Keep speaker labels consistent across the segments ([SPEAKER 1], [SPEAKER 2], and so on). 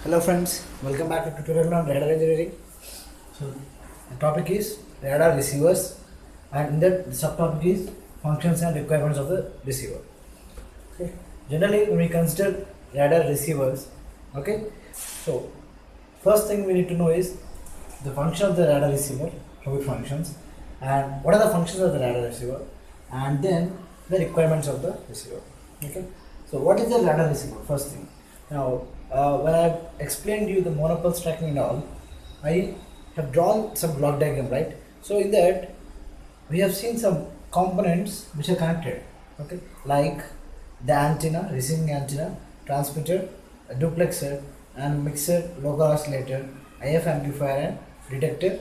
[SPEAKER 1] Hello friends, welcome back to tutorial on radar engineering. So the topic is radar receivers and in that the subtopic is functions and requirements of the receiver. Okay. Generally when we consider radar receivers, okay, so first thing we need to know is the function of the radar receiver, how it functions, and what are the functions of the radar receiver, and then the requirements of the receiver. Okay, so what is the radar receiver? First thing. Now, when I explained you the monopulse tracking and all, I have drawn some block diagram, right? So in that we have seen some components which are connected, okay, like the antenna, receiving antenna, transmitter, a duplexer, and mixer, local oscillator, IF amplifier, and detector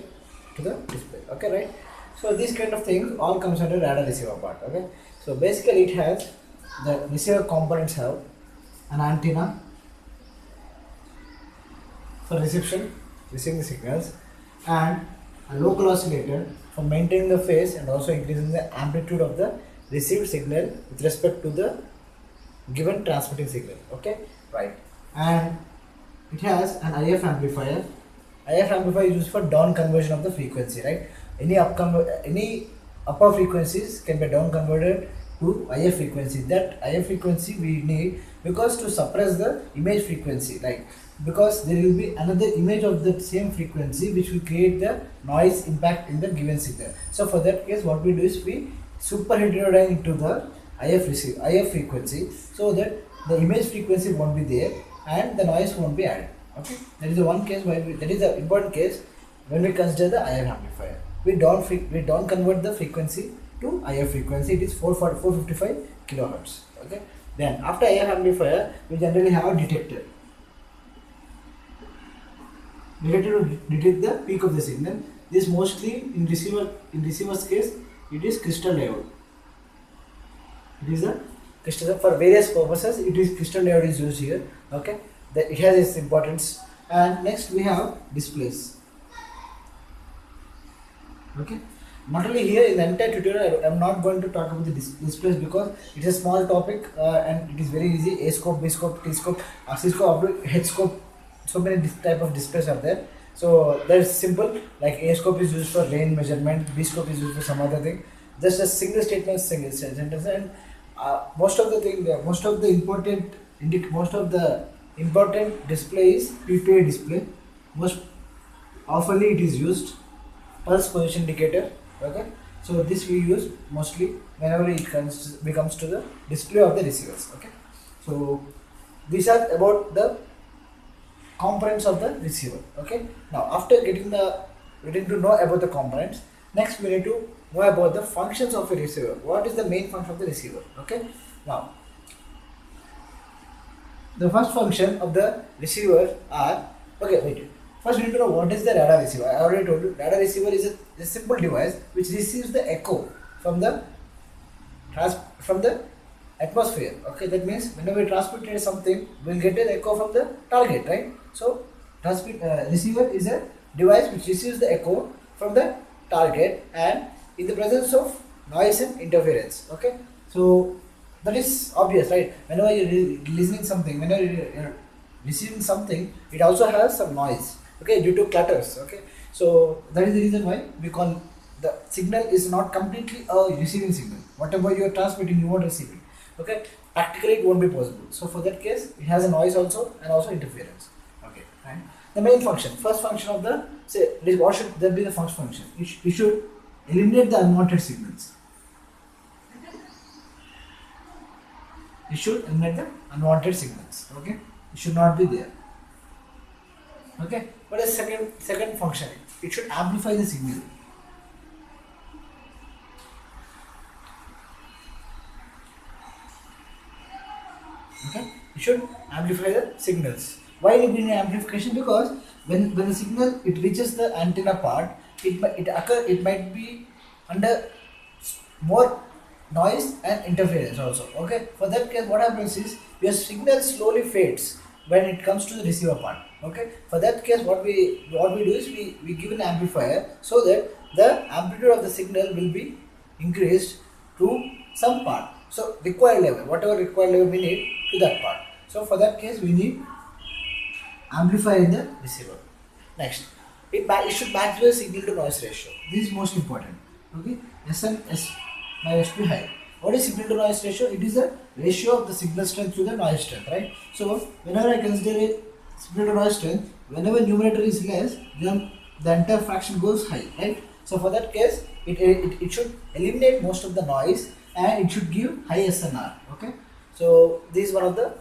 [SPEAKER 1] to the display. Okay, right? So these kind of things all comes under radar receiver part. Okay, so basically it has the receiver components have an antenna for receiving the signals, and a local oscillator for maintaining the phase and also increasing the amplitude of the received signal with respect to the given transmitting signal. Okay, right? And it has an IF amplifier. IF amplifier is used for down conversion of the frequency, right? Any upper frequencies can be down converted to IF frequency. That IF frequency we need because to suppress the image frequency, like because there will be another image of the same frequency which will create the noise impact in the given signal. So for that case, what we do is we super heterodyne into the IF frequency so that the image frequency won't be there and the noise won't be added. Okay, that is the one case why that is the important case when we consider the IF amplifier. We don't convert the frequency to IF frequency. It is 455 kilohertz. Okay. Then after IF amplifier, we generally have a detector. Detector to detect the peak of the signal. This mostly in receiver's case it is crystal diode. It is a crystal for various purposes. It is crystal diode is used here. Okay, it has its importance. And next we have displays. Okay, not only here in the entire tutorial I am not going to talk about the displays because it is a small topic and it is very easy. A scope, B scope, T scope, C scope, H scope. So many type of displays are there. So that is simple. Like A scope is used for range measurement, B scope is used for some other thing. Just a single statement, single sentence, and most of the important display is PPA display. Most oftenly it is used pulse position indicator. Okay, so this we use mostly whenever it comes to the display of the receivers. Okay, so these are about the components of the receiver. Okay, now after getting to know about the components, next we need to know about the functions of a receiver. What is the main function of the receiver? Okay, now the first function of the receiver are, okay, wait, first we need to know what is the radar receiver. I already told you radar receiver is a simple device which receives the echo from the atmosphere. Okay, that means whenever we transmit something, we'll get an echo from the target, right? So receiver is a device which receives the echo from the target and in the presence of noise and interference. Okay, so that is obvious, right? Whenever you're listening something, whenever you're receiving something, it also has some noise, okay, due to clutters. Okay, so that is the reason why we call the signal is not completely a receiving signal. Whatever you are transmitting, you won't receive it. Okay, practically it won't be possible. So for that case, it has a noise also and also interference. Okay, and the main function, first function of the, say, what should there be the first function? It should eliminate the unwanted signals. It should eliminate the unwanted signals. Okay, it should not be there. Okay, what is second function? It should amplify the signal. Okay, it should amplify the signals. Why we need amplification? Because when the signal it reaches the antenna part, it might be under more noise and interference also. Okay, for that case, what happens is your signal slowly fades when it comes to the receiver part. Okay, for that case, what we do is we give an amplifier so that the amplitude of the signal will be increased to some part. So required level, whatever required level we need to that part. So for that case, we need amplifier in the receiver. Next, it should match the signal to noise ratio. This is most important. Okay, S by S2 high. What is signal to noise ratio? It is the ratio of the signal strength to the noise strength, right? So whenever I consider a signal to noise strength, whenever numerator is less, then the entire fraction goes high, right? So for that case, it should eliminate most of the noise and it should give high SNR. Okay, so this is one of the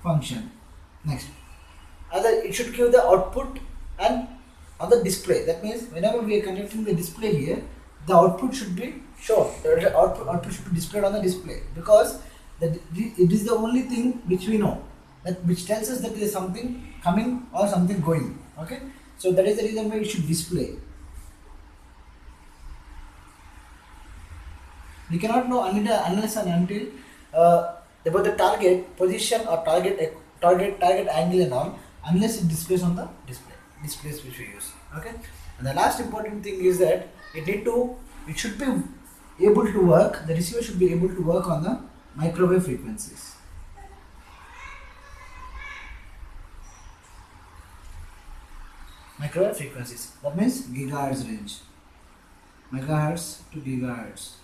[SPEAKER 1] function. Next, it should give the output and on the display. That means whenever we are connecting the display here, the output should be shown. The output should be displayed on the display, because it is the only thing which we know, that which tells us that there is something coming or something going. Okay, so that is the reason why it should display. We cannot know unless and until about the target position or target angle and all, unless it displays on the displays which we use. Okay, and the last important thing is that it should be able to work. The receiver should be able to work on the microwave frequencies. Microwave frequencies. That means gigahertz range. Megahertz to gigahertz.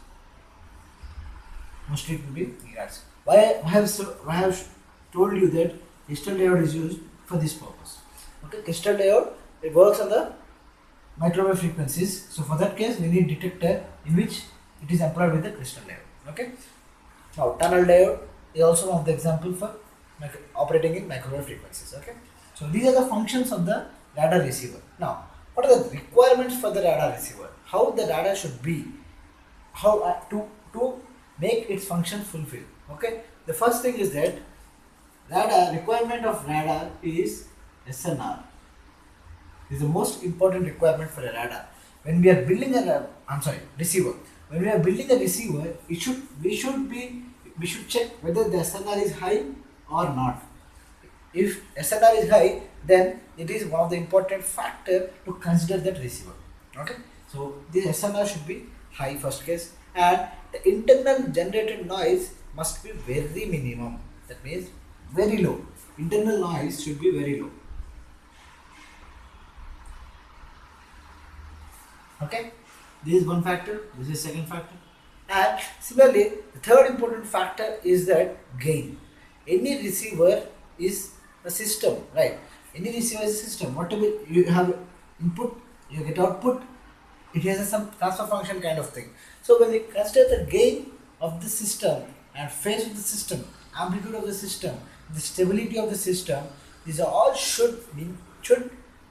[SPEAKER 1] Mostly it will be gigahertz. Why I have told you that crystal diode is used for this purpose. Okay, crystal diode, it works on the microwave frequencies. So for that case, we need detector in which it is employed with the crystal diode. Okay. Now tunnel diode is also one of the example for operating in microwave frequencies. Okay. So these are the functions of the radar receiver. Now, what are the requirements for the radar receiver? How the radar should be? How to make its function fulfill? Okay. The first thing is that requirement of radar is SNR. This is the most important requirement for a radar. When we are building receiver. When we are building a receiver, we should check whether the SNR is high or not. If SNR is high, then it is one of the important factor to consider that receiver. Okay, so the SNR should be high first case, and the internal generated noise must be very minimum. That means very low. Internal noise should be very low. Okay, this is one factor, this is second factor. And similarly, the third important factor is that gain. Any receiver is a system, right? Any receiver is a system. Whatever you have input, you get output, it has some transfer function kind of thing. So when we consider the gain of the system and phase of the system, amplitude of the system, the stability of the system, these all should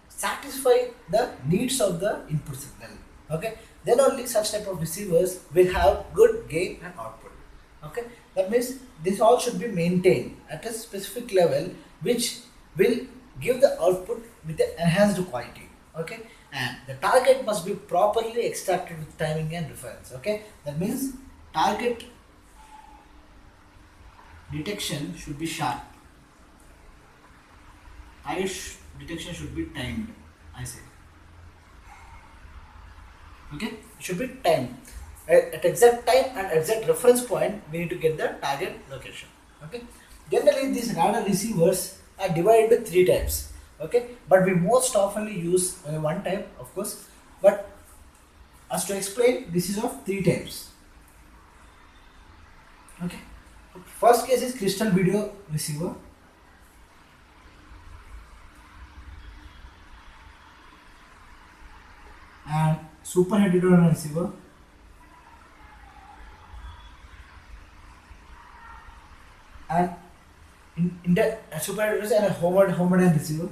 [SPEAKER 1] satisfy the needs of the input signal. Okay, then only such type of receivers will have good gain and output. Okay, that means this all should be maintained at a specific level, which will give the output with the enhanced quality. Okay, and the target must be properly extracted with timing and reference. Okay, that means target detection should be sharp. Target detection should be timed, I say. Okay, it should be timed. At exact time and exact reference point, we need to get the target location. Okay, generally these radar receivers are divided into 3 types. Okay, but we most often use one type, of course, but as to explain, this is of 3 types. Okay, first case is crystal video receiver. And super heterodyne receiver, and in the super heterodyne and a homodyne receiver.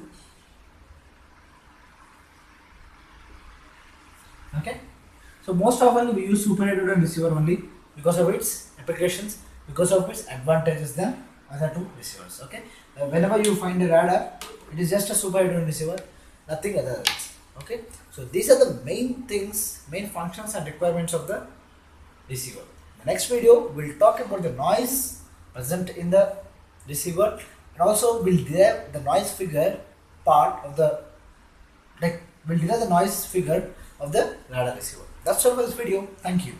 [SPEAKER 1] Okay, so most often we use super heterodyne receiver only because of its applications, because of its advantages than other 2 receivers. Okay, whenever you find a radar, it is just a super heterodyne receiver, nothing other else. Okay, so these are the main things, main functions and requirements of the receiver. In the next video, we'll talk about the noise present in the receiver, and also we'll derive the noise figure part of the, we'll derive the noise figure of the radar receiver. That's all for this video. Thank you.